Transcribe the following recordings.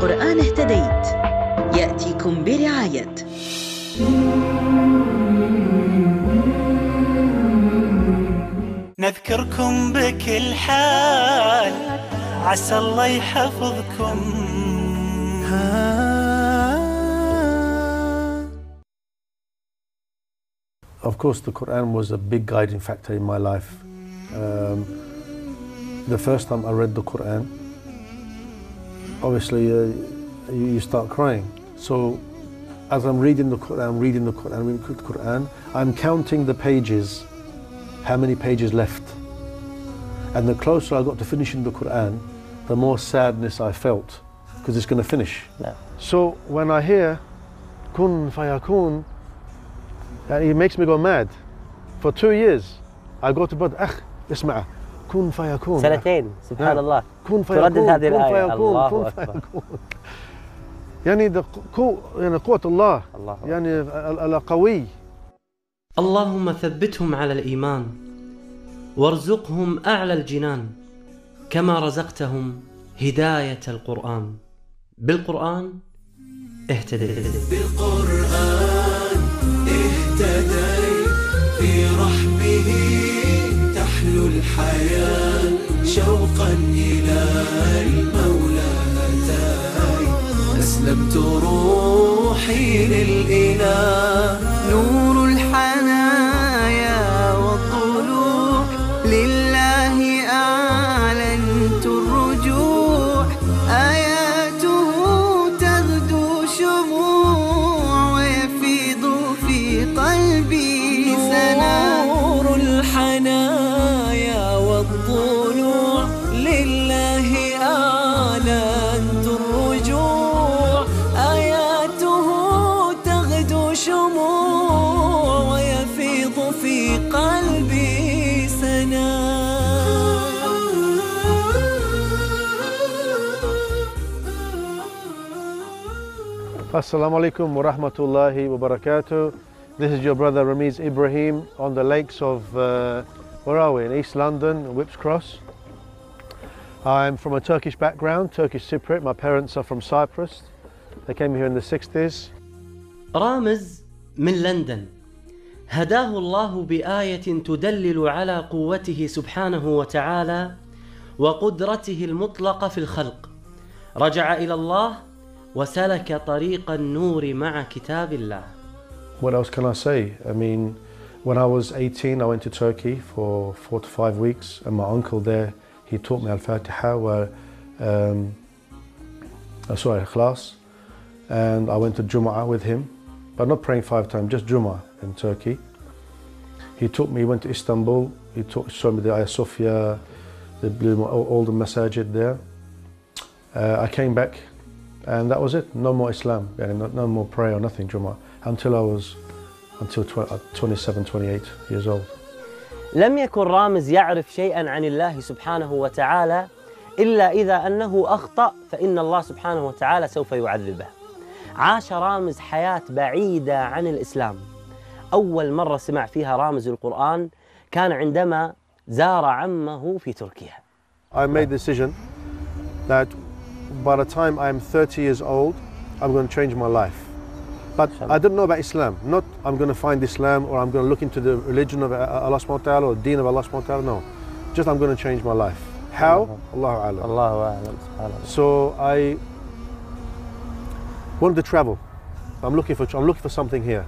بالقرآن اهتديت يأتيكم برعاية نذكركم بكل حال عسى الله يحفظكم. Of course, the Quran was a big guiding factor in my life. The first time I read the Quran, obviously you start crying. So as I'm reading the Quran, I'm counting the pages, how many pages left. And the closer I got to finishing the Quran, the more sadness I felt, because it's going to finish. No. So when I hear kun fayakun, it makes me go mad. For 2 years I go to bed, اسمع كن فيكون. سنتين سبحان الله. كن فيكون. تردد هذه الآية. كن الله فيكون. أكبر. يعني قوة الله. الله يعني القوي. اللهم ثبتهم على الإيمان وارزقهم أعلى الجنان كما رزقتهم هداية القرآن. بالقرآن اهتديت. بالقرآن اهتديت، في رحمه تحلو الحياة، شوقا إلى المولى أتاي، أسلمت روحي للإله، نور الحنايا والطلوع لله أعلنت الرجوع، آياته تغدو شموع ويفيض في قلبي سنا، نور الحنايا والطلوع لله أعلنت الرجوع، آياته تغدو شموع ويفيض في قلبي سنا. Assalamu alaikum wa rahmatullahi wa barakatuh. This is your brother Ramiz Ibrahim on the lakes of, where are we? In East London, Whipps Cross. I'm from a Turkish background, Turkish Cypriot. My parents are from Cyprus. They came here in the 60s. رامز من لندن هداه الله بآية تدلل على قوته سبحانه وتعالى وقدرته المطلقة في الخلق. رجع إلى الله وسلك طريق النور مع كتاب الله. What else can I say? I mean, when I was 18, I went to Turkey for 4 to 5 weeks, and my uncle there, he taught me Al-Fatiha, Ikhlas, and I went to Jumu'ah with him, but not praying 5 times, just Jumu'ah in Turkey. He taught me, he went to Istanbul, showed me the Ayah Sophia, all the masajid there. I came back, and that was it. No more Islam, no more prayer or nothing, Jumu'ah, until 27, 28 years old. لم يكن رامز يعرف شيئا عن الله سبحانه وتعالى إلا إذا أنه أخطأ فإن الله سبحانه وتعالى سوف يعذبه. عاش رامز حياة بعيدة عن الإسلام. أول مرة سمع فيها رامز القرآن كان عندما زار عمه في تركيا. I made the decision that by the time I'm 30 years old, I'm going to change my life. But I didn't know about Islam. Not I'm going to find Islam or I'm going to look into the religion of Allah subhanahu wa ta'ala or the deen of Allah subhanahu wa ta'ala. No. Just I'm going to change my life. How? Allahu a'lam. Allahu a'lam. Subhanallah. So I wanted to travel. I'm looking for something here.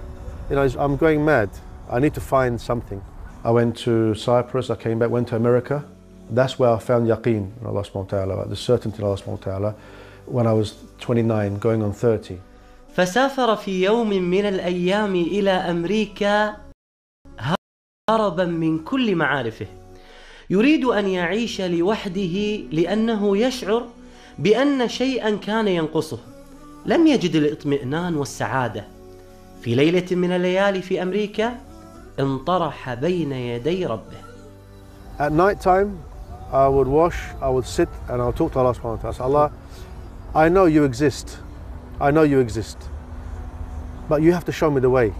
You know, I'm going mad. I need to find something. I went to Cyprus, I came back, went to America. That's where I found yaqeen in Allah subhanahu wa ta'ala, the certainty in Allah subhanahu wa ta'ala, when I was 29, going on 30. فسافر في يوم من الأيام إلى أمريكا هربا من كل معارفه، يريد أن يعيش لوحده لأنه يشعر بأن شيئا كان ينقصه، لم يجد الاطمئنان والسعادة. في ليلة من الليالي في أمريكا انطرح بين يدي ربه. At night time, I would wash, I would sit and I would talk to Allah subhanahu wa ta'ala. Allah, I know you exist. I know you exist, but you have to show me the way.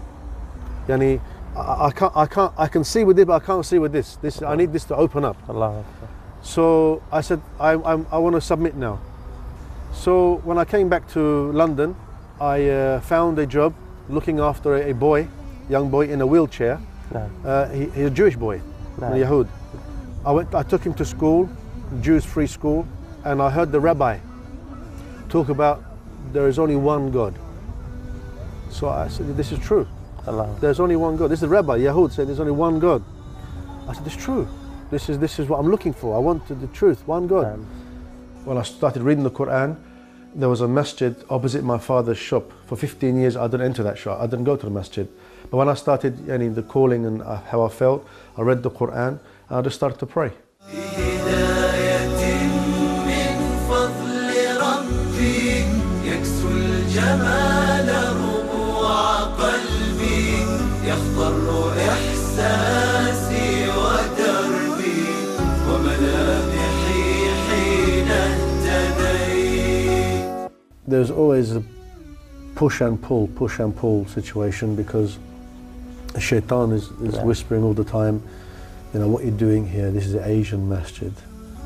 Yani, I can see with it, but I can't see with this. I need this to open up. Allahu Akbar. So I said, I want to submit now. So when I came back to London, I found a job looking after a boy, young boy in a wheelchair. He's a Jewish boy, Yahud. I took him to school, Jewish free school, and I heard the rabbi talk about there is only one God. So I said, this is true. There's only one God. This is the rabbi, Yahud, said there's only one God. I said, it's true. This is what I'm looking for. I want the truth, one God. When I started reading the Quran, there was a masjid opposite my father's shop. For 15 years, I didn't enter that shop. I didn't go to the masjid. But when I started the calling and how I felt, I read the Quran, and I just started to pray. There's always a push and pull situation, because the shaitan is whispering all the time, you know, what you're doing here, this is an Asian masjid,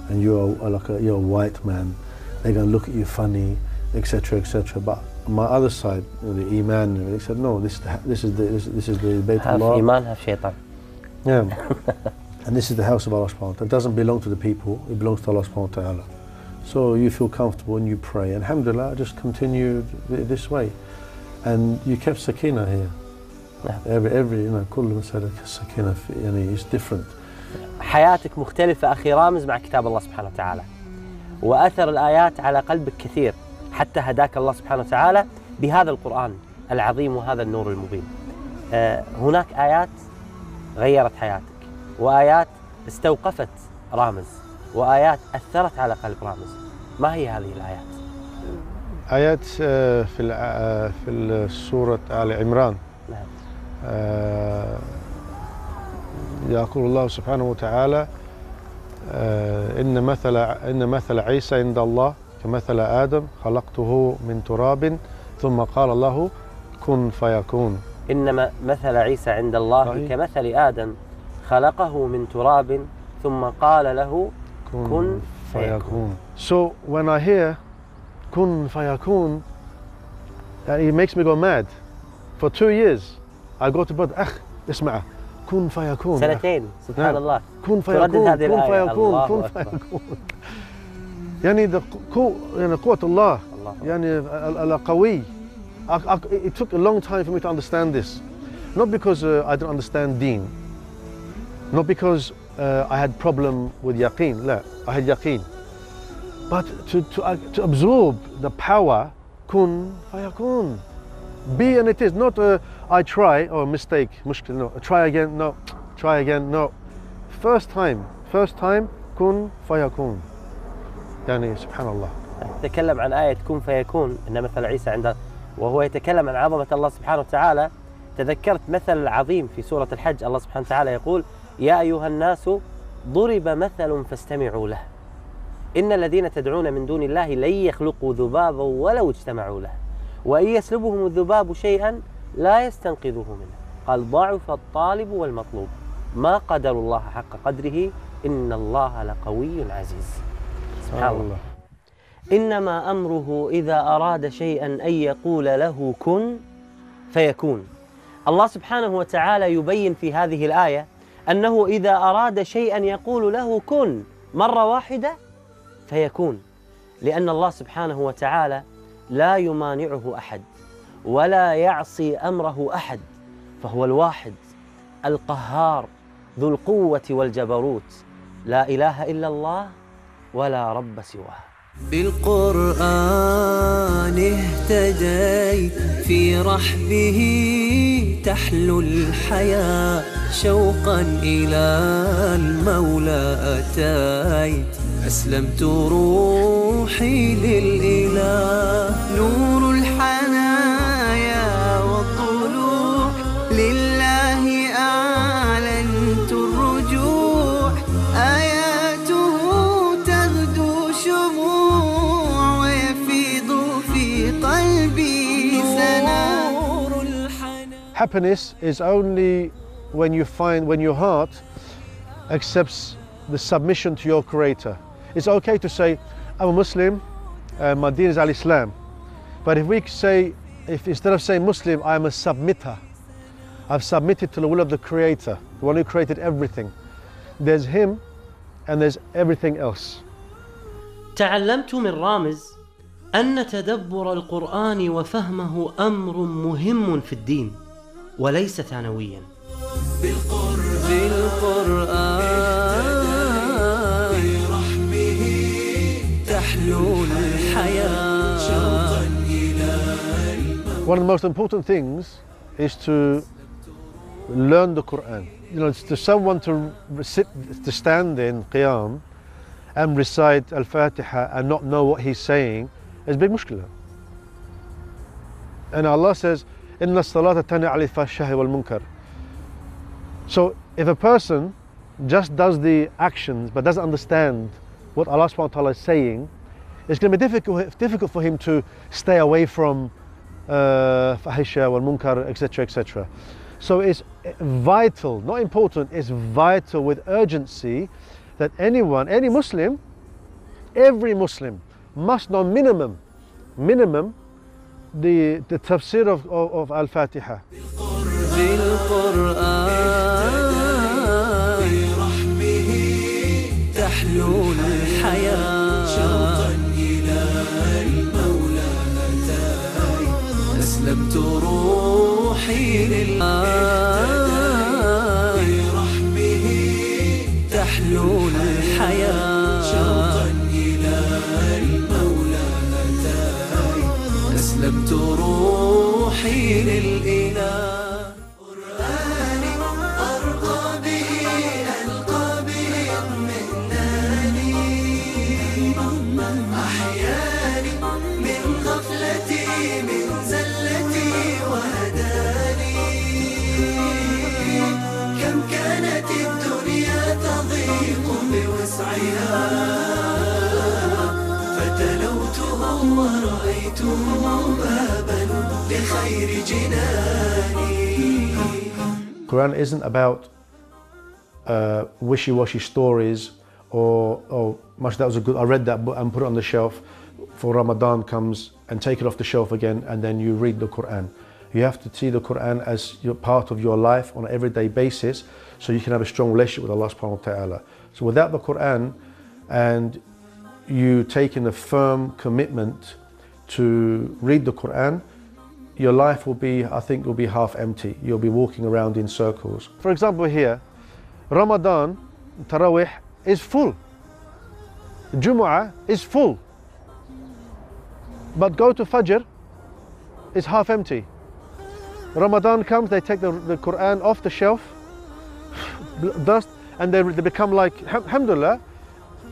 and you're a white man, they're going to look at you funny, etc., etc. But on my other side, the iman, they said, no, this is the Bayt Allah. Have iman, have shaitan. Yeah. And this is the house of Allah subhanahu wa ta'ala. It doesn't belong to the people, it belongs to Allah subhanahu wa ta'ala. So you feel comfortable and you pray. And alhamdulillah, just continued this way. And you kept sakina here. Every كل مسألة sakina يعني is different. حياتك مختلفة أخي رامز مع كتاب الله سبحانه وتعالى. وأثر الآيات على قلبك كثير، حتى هداك الله سبحانه وتعالى بهذا القرآن العظيم وهذا النور المبين. هناك آيات غيرت حياتك، وآيات استوقفت رامز، وآيات أثرت على قلب رامز. ما هي هذه الآيات؟ آيات في سورة آل عمران. نعم. يقول الله سبحانه وتعالى إن مثل عيسى عند الله كمثل آدم خلقته من تراب ثم قال الله كن فيكون. إنما مثل عيسى عند الله كمثل آدم خلقه من تراب ثم قال له كن فيكون. So when I hear kun fayakun, it makes me go mad. For 2 years I go to bed, اسمع kun fayakun. سنتين سبحان الله. kun fayakun, kun fayakun, kun fayakun. يعني قوة الله يعني القوي. It took a long time for me to understand this. Not because I didn't understand deen. Not because I had problem with yaqeen. لا, I had yaqeen. But to absorb the power, kun fayakun. Be and it is. Not I try, or mistake, mushkil, no. Try again, no. Try again, no. First time, kun fayakun. يعني سبحان الله. تكلم عن آية كن فيكون إن مثل عيسى عند، وهو يتكلم عن عظمة الله سبحانه وتعالى. تذكرت مثل العظيم في سورة الحج، الله سبحانه وتعالى يقول يا أيها الناس ضرب مثل فاستمعوا له إن الذين تدعون من دون الله لن يخلقوا ذبابا ولو اجتمعوا له وإن يسلبهم الذباب شيئا لا يستنقذوه منه قال ضعف الطالب والمطلوب ما قدر الله حق قدره إن الله لقوي عزيز. سبحان الله. إنما أمره إذا أراد شيئا أن يقول له كن فيكون. الله سبحانه وتعالى يبين في هذه الآية أنه إذا أراد شيئا يقول له كن مرة واحدة فيكون، لأن الله سبحانه وتعالى لا يمانعه أحد ولا يعصي أمره أحد، فهو الواحد القهار ذو القوة والجبروت، لا إله إلا الله ولا رب سواه. بالقرآن اهتديت في رحبه تحلو الحياة شوقا إلى المولى أتيت أسلمت روحي للإله نور الحنايا والطلوع لله أعلنت الرجوع آياته تغدو شموع ويفيض في قلبي سنور الحنايا. Happiness is only when your heart accepts the submission to your Creator. It's okay to say, I'm a Muslim, my deen is al-Islam. But if we say, if instead of saying Muslim, I am a submitter, I've submitted to the will of the Creator, the one who created everything. There's Him and there's everything else. تعلمت من رامز أن تدبر القرآن وفهمه أمر مهم في الدين وليس ثانويا. بالقرآن برحمه تحلو الحياة. One of the most important things is to learn the Quran. You know, to someone to stand in Qiyam and recite Al-Fatiha and not know what he's saying is a big mushkila. And Allah says, Inna salata tani ali fahshahi wal munkar. So if a person just does the actions but doesn't understand what Allah subhanahu wa ta'ala is saying, it's going to be difficult for him to stay away from fahisha wal munkar, etc., etc. So it's vital, not important, it's vital with urgency that anyone, any Muslim, every Muslim must know minimum the tafsir of Al-Fatiha. أسلمت روحي لله برحمه تحلو الحياة شوقا إلى المولى أتاي أسلمت روحي للإله قرآني أرقى به ألقى به اطمئناني أحياني من غفلتي من زلتي وهداني كم كانت الدنيا تضيق بوسعها فتلوته ورأيته بابا لخير جناني. Quran isn't about wishy-washy stories or much that was a good, I read that book and put it on the shelf for Ramadan comes and take it off the shelf again and then you read the Quran. You have to see the Quran as part of your life on an everyday basis so you can have a strong relationship with Allah subhanahu wa ta'ala. So without the Quran and you taking a firm commitment to read the Quran, your life will be, I think, will be half empty. You'll be walking around in circles. For example here, Ramadan, Taraweeh is full. Jumu'ah is full. But go to Fajr, it's half empty. Ramadan comes, they take the Quran off the shelf, dust, and they become like, alhamdulillah,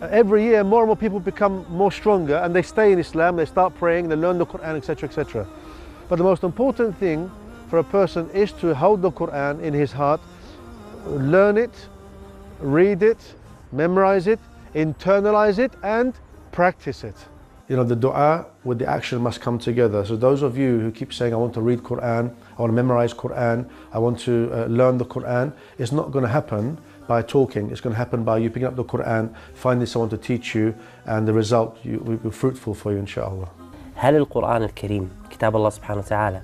every year more and more people become more stronger and they stay in Islam, they start praying, they learn the Quran, etc., etc. But the most important thing for a person is to hold the Quran in his heart, learn it, read it, memorize it, internalize it, and practice it. You know, the dua with the action must come together. So those of you who keep saying, I want to read Quran, I want to memorize Quran, I want to learn the Quran, it's not going to happen by talking. It's going to happen by you picking up the Quran, finding someone to teach you, and the result will be fruitful for you, inshallah. هل القرآن الكريم كتاب الله سبحانه وتعالى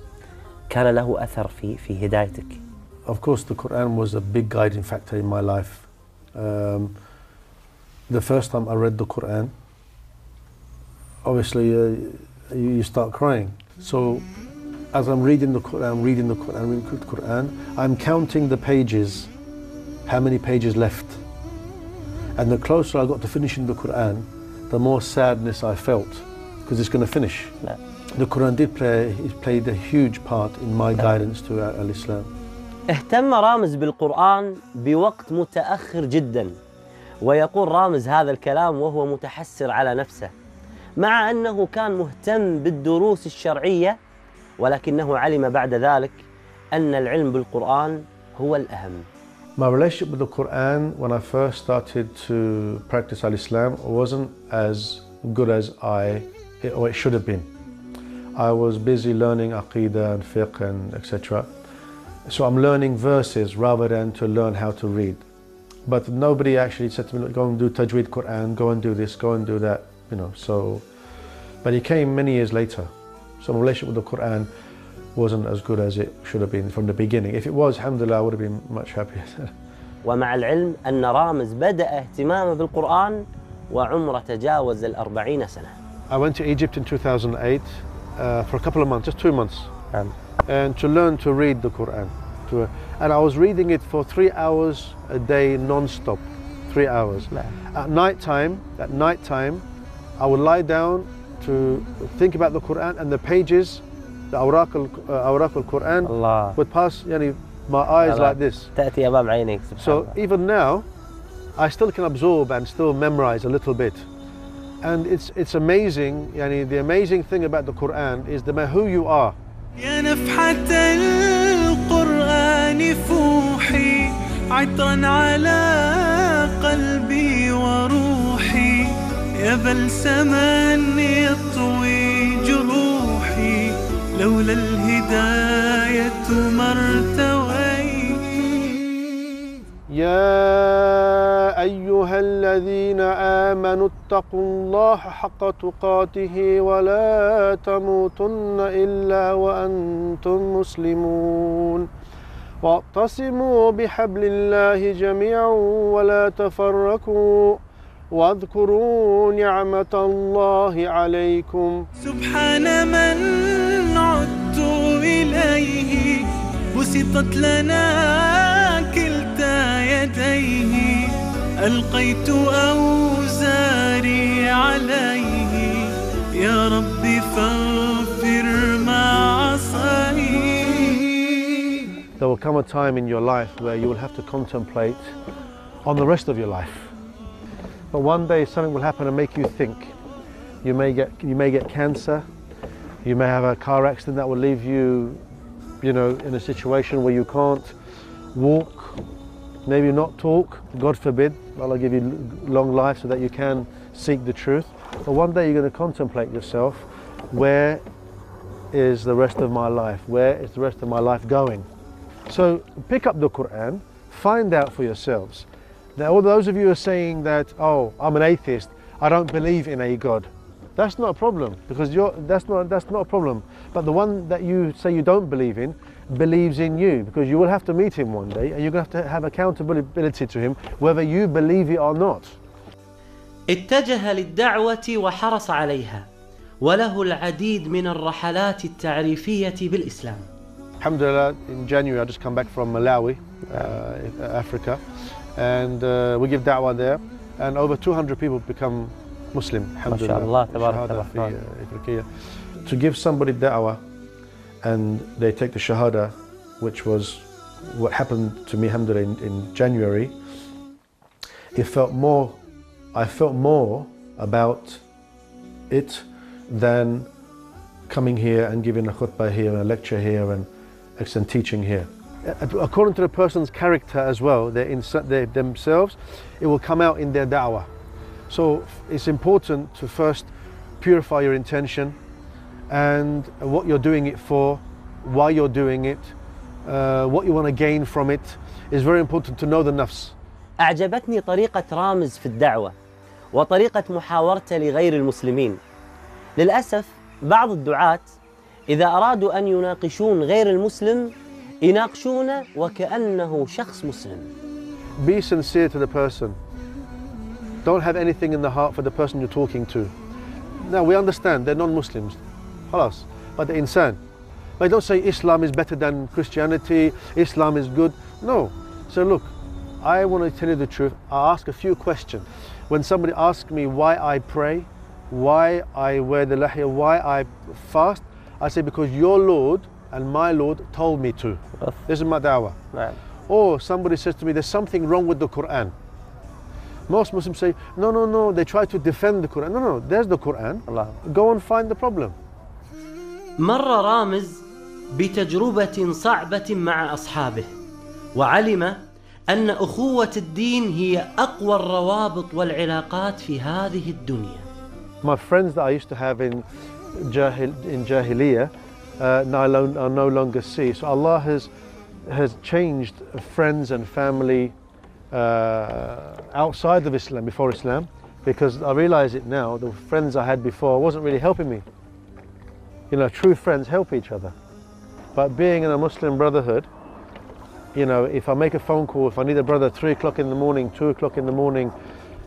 كان له أثر في هدايتك؟ Of course, the Quran was a big guiding factor in my life. The first time I read the Quran, obviously you start crying. So as I'm reading the Quran, I'm counting the pages, how many pages left. And the closer I got to finishing the Quran, the more sadness I felt, because it's going to finish. لا. The Quran played a huge part in my guidance to al-Islam. اهتم رامز بالقرآن بوقت متأخر جدا، ويقول رامز هذا الكلام وهو متحسر على نفسه، مع أنه كان مهتم بالدروس الشرعية، ولكنه علم بعد ذلك أن العلم بالقرآن هو الأهم. My relationship with the Quran when I first started to practice al-Islam wasn't as good as it should have been. I was busy learning Aqidah and Fiqh and etc. So I'm learning verses rather than to learn how to read. But nobody actually said to me, go and do Tajweed Quran, go and do this, go and do that, you know. So But he came many years later. So my relationship with the Quran wasn't as good as it should have been from the beginning. If it was, alhamdulillah, I would have been much happier. ومع العلم أن رامز بدأ اهتمامه بالقرآن وعمره تجاوز 40 سنة. I went to Egypt in 2008 for a couple of months, just 2 months, and to learn to read the Quran. And I was reading it for 3 hours a day non-stop, 3 hours. At night time, I would lie down to think about the Quran, and the pages, the awraq al-Quran would pass my eyes like this. تأتي أمام عينيك. So even now, I still can absorb and still memorize a little bit. And it's amazing, the amazing thing about the Quran is no matter who you are. يا نفحة القرآن فوحي عطرا على قلبي وروحي يا بلسما يطوي جروحي لولا الهداية ما ارتويت. يا أيها الذين آمنوا اتقوا الله حق تقاته ولا تموتن إلا وأنتم مسلمون واعتصموا بحبل الله جميعا ولا تفرقوا واذكروا نعمة الله عليكم. سبحان من عدت إليه بسطت لنا كلتا يديه ألقيت أوزاري عليه يا ربي فاغفر ما عصيت. There will come a time in your life where you will have to contemplate on the rest of your life. But one day something will happen and make you think. You may get cancer. You may have a car accident that will leave you, in a situation where you can't walk, maybe not talk. God forbid. Allah give you long life so that you can seek the truth. But one day you're going to contemplate yourself. Where is the rest of my life? Where is the rest of my life going? So pick up the Quran, find out for yourselves. Now, all those of you who are saying that, oh, I'm an atheist, I don't believe in a God. That's not a problem, because that's not a problem. But the one that you say you don't believe in believes in you, because you will have to meet him one day, and you're going to have accountability to him, whether you believe it or not. اتجه للدعوة وحرص عليها، وله العديد من الرحلات التعريفية بالإسلام. Alhamdulillah, in January I just come back from Malawi, Africa, and we give da'wah there, and over 200 people become Muslim. Alhamdulillah. To give somebody da'wah and they take the shahada, which was what happened to me, alhamdulillah, in January, I felt more about it than coming here and giving a khutbah here and a lecture here and teaching here. According to the person's character as well, themselves, it will come out in their da'wah. So it's important to first purify your intention and what you're doing it for, why you're doing it, what you want to gain from it. It's very important to know the nafs. أعجبتني طريقة رامز في الدعوة وطريقة محاورته لغير المسلمين. للأسف بعض الدعاة إذا أرادوا أن يناقشون غير المسلم يناقشونه وكأنه شخص مسلم. Be sincere to the person. Don't have anything in the heart for the person you're talking to. Now we understand they're non-Muslims, خلاص, but they're insan. But don't say Islam is better than Christianity, Islam is good. No. So look, I want to tell you the truth. I ask a few questions. When somebody asks me why I pray, why I wear the lahiyah, why I fast, I say because your Lord and my Lord told me to. This is my da'wah. Right. Or somebody says to me, there's something wrong with the Quran. Most Muslims say, no, they try to defend the Quran. No, there's the Quran. Allah. Go and find the problem. مر رامز بتجربة صعبة مع أصحابه، وعلم أن أخوة الدين هي أقوى الروابط والعلاقات في هذه الدنيا. My friends that I used to have in Jahiliyyah I no longer see. So Allah has changed friends and family outside of Islam, before Islam, because I realise it now, the friends I had before wasn't really helping me. You know, true friends help each other. But being in a Muslim brotherhood, you know, if I make a phone call, if I need a brother at 3 o'clock in the morning, 2 o'clock in the morning,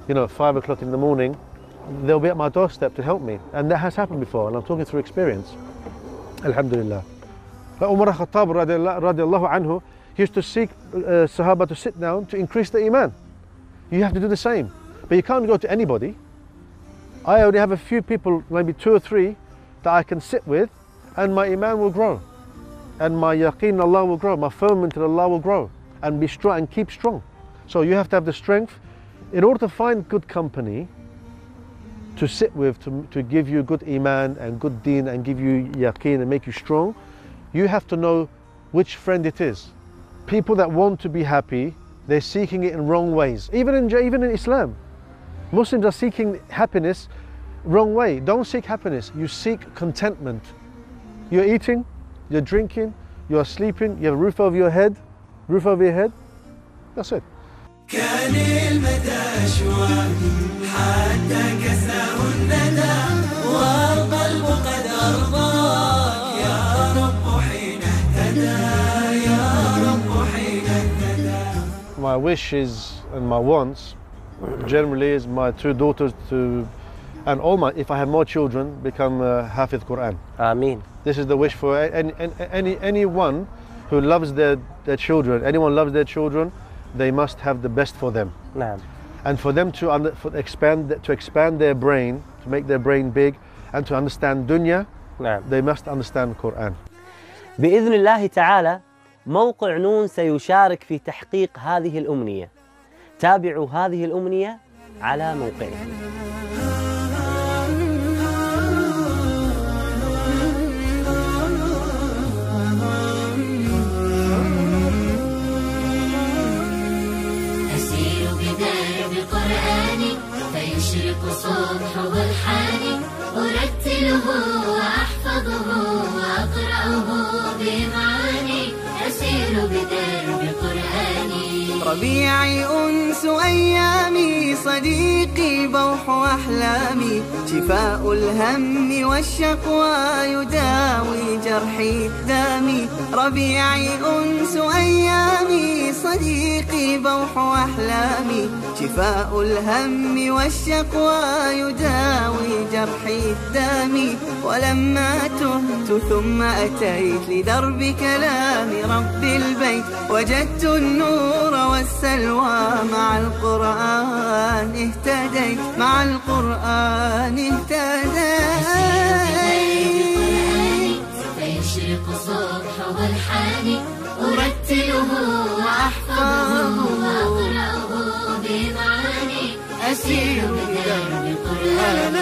you know, 5 o'clock in the morning, they'll be at my doorstep to help me. And that has happened before, and I'm talking through experience. Alhamdulillah. Like Umar al-Khattab radiallahu anhu, he used to seek Sahaba to sit down to increase the Iman. You have to do the same. But you can't go to anybody. I only have a few people, maybe 2 or 3, that I can sit with, and my Iman will grow. And my yaqeen in Allah will grow, my firmament in Allah will grow, and be strong and keep strong. So you have to have the strength. In order to find good company to sit with, to give you good Iman and good deen and give you yaqeen and make you strong, you have to know which friend it is. People that want to be happy, they're seeking it in wrong ways. Even in Islam, Muslims are seeking happiness wrong way. Don't seek happiness, you seek contentment. You're eating, you're drinking, you're sleeping, you have a roof over your head, that's it. كان المدى أشواق حتى كساه الندى والقلب قد أرضاك يا رب حين اهتدى يا رب حين اهتدى. My wishes and my wants generally is my 2 daughters to, and all my, if I have more children, become Hafiz Quran. Ameen. This is the wish for anyone who loves their children. Anyone loves their children, they must have the best for them. نعم. And for them to expand their brain, to make their brain big, and to understand dunya, نعم. they must understand Quran. بإذن الله تعالى موقع نون سيشارك في تحقيق هذه الأمنية. تابعوا هذه الأمنية على موقعه. أسير بدرب القرآن فيشرق صبحه الحاني أرتله وأحفظه وأقرأه بمعاني أسير بدرب القرآن ربيعي أنس أيامي صديقي بوح أحلامي شفاء الهم والشقوى يداوي جرحي دامي ربيعي أنس أيامي صديقي بوح أحلامي شفاء الهم والشقوى يداوي جرحي دامي ولما تهت ثم أتيت لدرب كلام رب البيت وجدت النور والسلوى مع القرآن اهتديت مع القرآن اهتديت فيشرق صبحه الحاني أرتله وأحفظه وأقرأه بمعاني أسير بدرب القرآن